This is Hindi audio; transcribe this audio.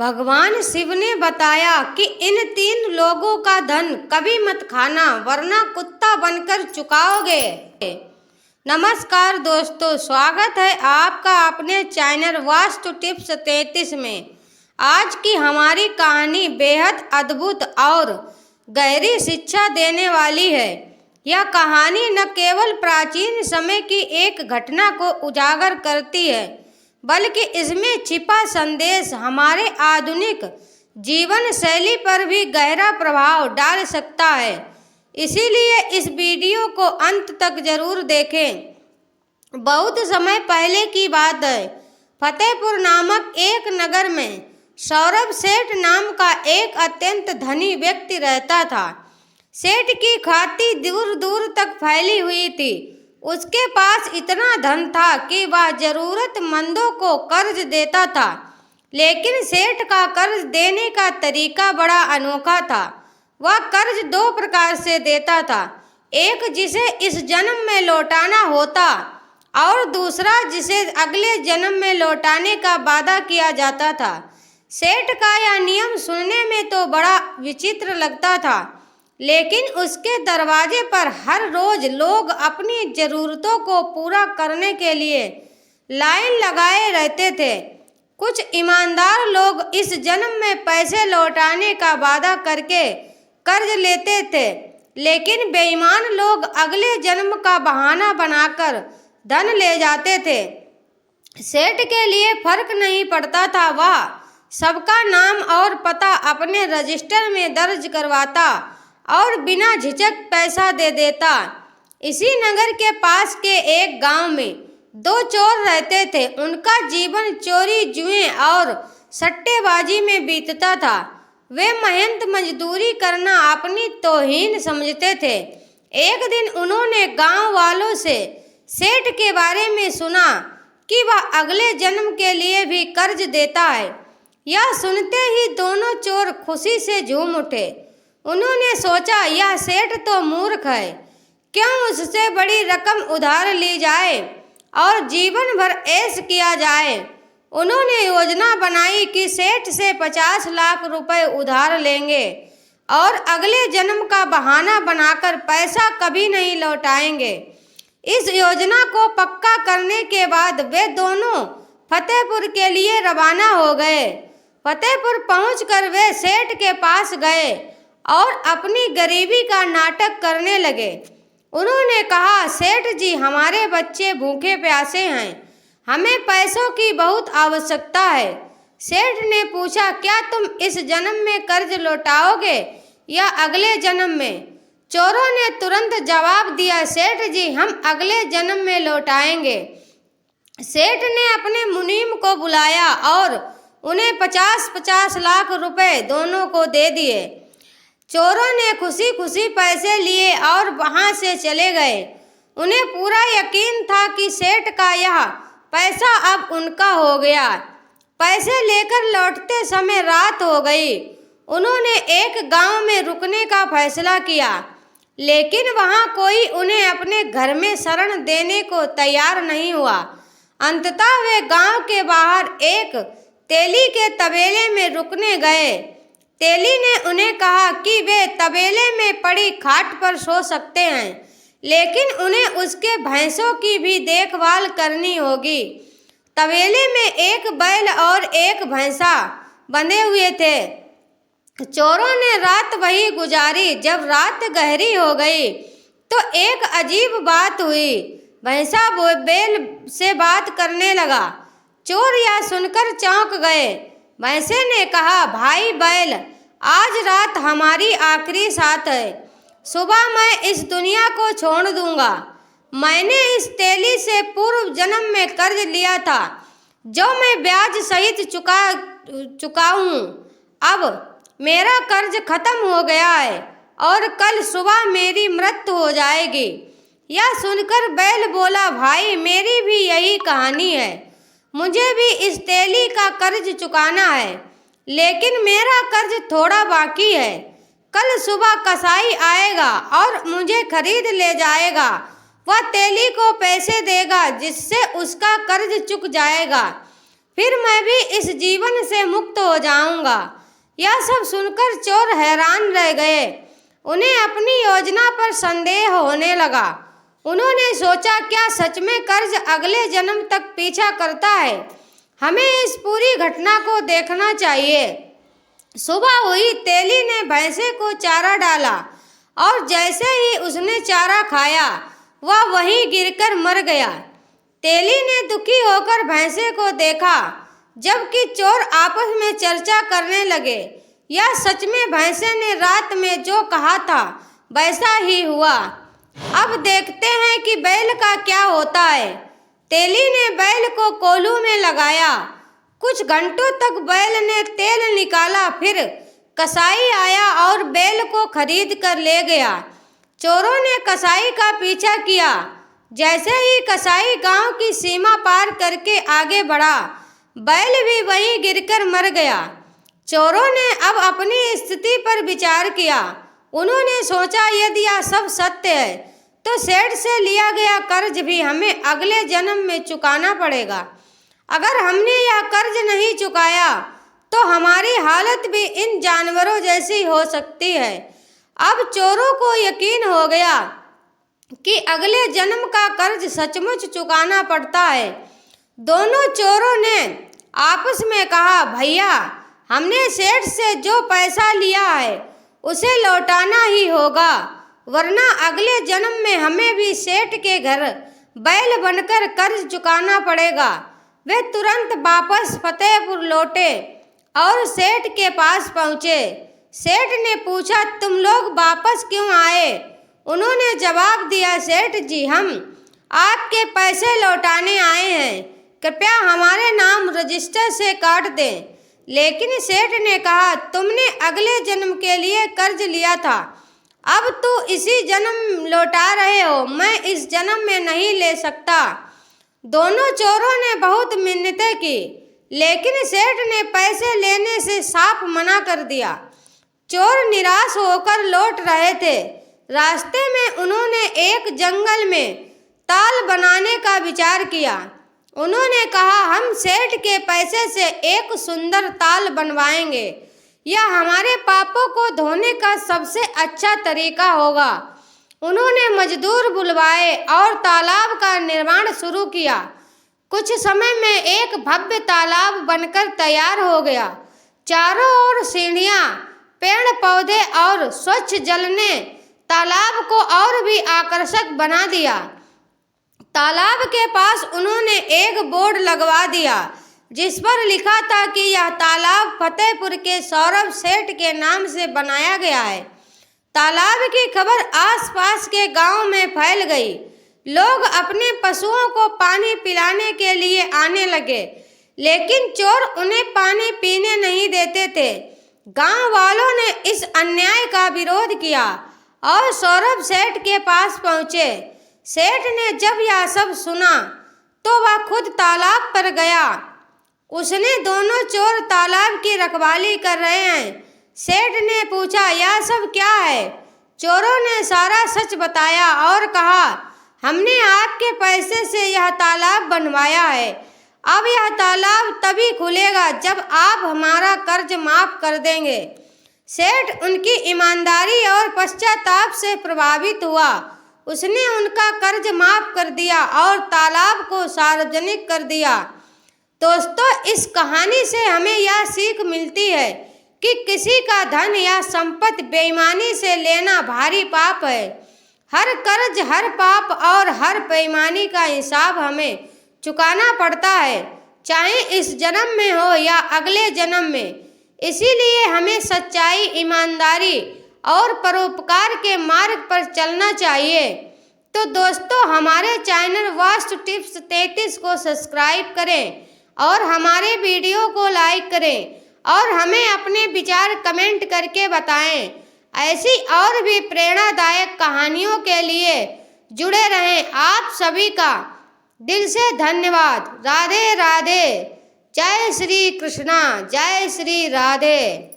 भगवान शिव ने बताया कि इन 3 लोगों का धन कभी मत खाना वरना कुत्ता बनकर चुकाओगे। नमस्कार दोस्तों, स्वागत है आपका अपने चैनल वास्तु टिप्स 33 में। आज की हमारी कहानी बेहद अद्भुत और गहरी शिक्षा देने वाली है। यह कहानी न केवल प्राचीन समय की एक घटना को उजागर करती है, बल्कि इसमें छिपा संदेश हमारे आधुनिक जीवन शैली पर भी गहरा प्रभाव डाल सकता है। इसीलिए इस वीडियो को अंत तक जरूर देखें। बहुत समय पहले की बात है। फतेहपुर नामक एक नगर में सौरभ सेठ नाम का एक अत्यंत धनी व्यक्ति रहता था। सेठ की खाती दूर दूर तक फैली हुई थी। उसके पास इतना धन था कि वह जरूरतमंदों को कर्ज देता था, लेकिन सेठ का कर्ज देने का तरीका बड़ा अनोखा था। वह कर्ज 2 प्रकार से देता था, एक जिसे इस जन्म में लौटाना होता और दूसरा जिसे अगले जन्म में लौटाने का वादा किया जाता था। सेठ का यह नियम सुनने में तो बड़ा विचित्र लगता था, लेकिन उसके दरवाजे पर हर रोज लोग अपनी जरूरतों को पूरा करने के लिए लाइन लगाए रहते थे। कुछ ईमानदार लोग इस जन्म में पैसे लौटाने का वादा करके कर्ज लेते थे, लेकिन बेईमान लोग अगले जन्म का बहाना बनाकर धन ले जाते थे। सेठ के लिए फर्क नहीं पड़ता था। वह सबका नाम और पता अपने रजिस्टर में दर्ज करवाता और बिना झिझक पैसा दे देता। इसी नगर के पास के एक गांव में 2 चोर रहते थे। उनका जीवन चोरी, जुए और सट्टेबाजी में बीतता था। वे मेहनत मजदूरी करना अपनी तौहीन समझते थे। एक दिन उन्होंने गांव वालों से सेठ के बारे में सुना कि वह अगले जन्म के लिए भी कर्ज देता है। यह सुनते ही दोनों चोर खुशी से झूम उठे। उन्होंने सोचा, यह सेठ तो मूर्ख है, क्यों उससे बड़ी रकम उधार ली जाए और जीवन भर ऐश किया जाए। उन्होंने योजना बनाई कि सेठ से 50 लाख रुपए उधार लेंगे और अगले जन्म का बहाना बनाकर पैसा कभी नहीं लौटाएंगे। इस योजना को पक्का करने के बाद वे दोनों फतेहपुर के लिए रवाना हो गए। फतेहपुर पहुंचकर वे सेठ के पास गए और अपनी गरीबी का नाटक करने लगे। उन्होंने कहा, सेठ जी, हमारे बच्चे भूखे प्यासे हैं, हमें पैसों की बहुत आवश्यकता है। सेठ ने पूछा, क्या तुम इस जन्म में कर्ज लौटाओगे या अगले जन्म में? चोरों ने तुरंत जवाब दिया, सेठ जी, हम अगले जन्म में लौटाएंगे। सेठ ने अपने मुनीम को बुलाया और उन्हें 50-50 लाख रुपए दोनों को दे दिए। चोरों ने खुशी खुशी पैसे लिए और वहां से चले गए। उन्हें पूरा यकीन था कि सेठ का यह पैसा अब उनका हो गया। पैसे लेकर लौटते समय रात हो गई। उन्होंने एक गांव में रुकने का फैसला किया, लेकिन वहां कोई उन्हें अपने घर में शरण देने को तैयार नहीं हुआ। अंततः वे गांव के बाहर एक तेली के तबेले में रुकने गए। तेली ने उन्हें कहा कि वे तबेले में पड़ी खाट पर सो सकते हैं, लेकिन उन्हें उसके भैंसों की भी देखभाल करनी होगी। तबेले में एक बैल और एक भैंसा बंधे हुए थे। चोरों ने रात वही गुजारी। जब रात गहरी हो गई तो एक अजीब बात हुई। भैंसा बैल से बात करने लगा। चोर यह सुनकर चौंक गए। भैंसे ने कहा, भाई बैल, आज रात हमारी आखिरी साथ है। सुबह मैं इस दुनिया को छोड़ दूंगा। मैंने इस तेली से पूर्व जन्म में कर्ज लिया था, जो मैं ब्याज सहित चुका हूँ। अब मेरा कर्ज खत्म हो गया है और कल सुबह मेरी मृत्यु हो जाएगी। यह सुनकर बैल बोला, भाई, मेरी भी यही कहानी है। मुझे भी इस तेली का कर्ज चुकाना है, लेकिन मेरा कर्ज थोड़ा बाकी है। कल सुबह कसाई आएगा और मुझे खरीद ले जाएगा। वह तेली को पैसे देगा, जिससे उसका कर्ज चुक जाएगा। फिर मैं भी इस जीवन से मुक्त हो जाऊंगा। यह सब सुनकर चोर हैरान रह गए। उन्हें अपनी योजना पर संदेह होने लगा। उन्होंने सोचा, क्या सच में कर्ज अगले जन्म तक पीछा करता है? हमें इस पूरी घटना को देखना चाहिए। सुबह हुई, तेली ने भैंसे को चारा डाला और जैसे ही उसने चारा खाया वह वहीं गिरकर मर गया। तेली ने दुखी होकर भैंसे को देखा, जबकि चोर आपस में चर्चा करने लगे। यह सच में भैंसे ने रात में जो कहा था वैसा ही हुआ। अब देखते हैं कि बैल का क्या होता है। तेली ने बैल को कोल्हू में लगाया। कुछ घंटों तक बैल ने तेल निकाला। फिर कसाई आया और बैल को खरीद कर ले गया। चोरों ने कसाई का पीछा किया। जैसे ही कसाई गांव की सीमा पार करके आगे बढ़ा, बैल भी वहीं गिरकर मर गया। चोरों ने अब अपनी स्थिति पर विचार किया। उन्होंने सोचा, यदि यह सब सत्य है तो सेठ से लिया गया कर्ज भी हमें अगले जन्म में चुकाना पड़ेगा। अगर हमने यह कर्ज नहीं चुकाया तो हमारी हालत भी इन जानवरों जैसी हो सकती है। अब चोरों को यकीन हो गया कि अगले जन्म का कर्ज सचमुच चुकाना पड़ता है। दोनों चोरों ने आपस में कहा, भैया, हमने सेठ से जो पैसा लिया है उसे लौटाना ही होगा, वरना अगले जन्म में हमें भी सेठ के घर बैल बनकर कर्ज चुकाना पड़ेगा। वे तुरंत वापस फतेहपुर लौटे और सेठ के पास पहुँचे। सेठ ने पूछा, तुम लोग वापस क्यों आए? उन्होंने जवाब दिया, सेठ जी, हम आपके पैसे लौटाने आए हैं। कृपया हमारे नाम रजिस्टर से काट दें। लेकिन सेठ ने कहा, तुमने अगले जन्म के लिए कर्ज लिया था, अब तो इसी जन्म लौटा रहे हो। मैं इस जन्म में नहीं ले सकता। दोनों चोरों ने बहुत मिन्नतें की, लेकिन सेठ ने पैसे लेने से साफ मना कर दिया। चोर निराश होकर लौट रहे थे। रास्ते में उन्होंने एक जंगल में ताल बनाने का विचार किया। उन्होंने कहा, हम सेठ के पैसे से एक सुंदर ताल बनवाएंगे। यह हमारे पापों को धोने का सबसे अच्छा तरीका होगा। उन्होंने मजदूर बुलवाए और तालाब का निर्माण शुरू किया। कुछ समय में एक भव्य तालाब बनकर तैयार हो गया। चारों ओर सीढ़ियाँ, पेड़ पौधे और स्वच्छ जल ने तालाब को और भी आकर्षक बना दिया। तालाब के पास उन्होंने एक बोर्ड लगवा दिया जिस पर लिखा था कि यह तालाब फतेहपुर के सौरभ सेठ के नाम से बनाया गया है। तालाब की खबर आसपास के गांव में फैल गई। लोग अपने पशुओं को पानी पिलाने के लिए आने लगे, लेकिन चोर उन्हें पानी पीने नहीं देते थे। गांव वालों ने इस अन्याय का विरोध किया और सौरभ सेठ के पास पहुंचे। सेठ ने जब यह सब सुना तो वह खुद तालाब पर गया। उसने दोनों चोर तालाब की रखवाली कर रहे हैं। सेठ ने पूछा, यह सब क्या है? चोरों ने सारा सच बताया और कहा, हमने आपके पैसे से यह तालाब बनवाया है। अब यह तालाब तभी खुलेगा जब आप हमारा कर्ज माफ कर देंगे। सेठ उनकी ईमानदारी और पश्चाताप से प्रभावित हुआ। उसने उनका कर्ज माफ कर दिया और तालाब को सार्वजनिक कर दिया। दोस्तों, इस कहानी से हमें यह सीख मिलती है कि किसी का धन या संपत्ति बेईमानी से लेना भारी पाप है। हर कर्ज, हर पाप और हर बेईमानी का हिसाब हमें चुकाना पड़ता है, चाहे इस जन्म में हो या अगले जन्म में। इसीलिए हमें सच्चाई, ईमानदारी और परोपकार के मार्ग पर चलना चाहिए। तो दोस्तों, हमारे चैनल वास्तु टिप्स 33 को सब्सक्राइब करें और हमारे वीडियो को लाइक करें और हमें अपने विचार कमेंट करके बताएं। ऐसी और भी प्रेरणादायक कहानियों के लिए जुड़े रहें। आप सभी का दिल से धन्यवाद। राधे राधे। जय श्री कृष्णा, जय श्री राधे।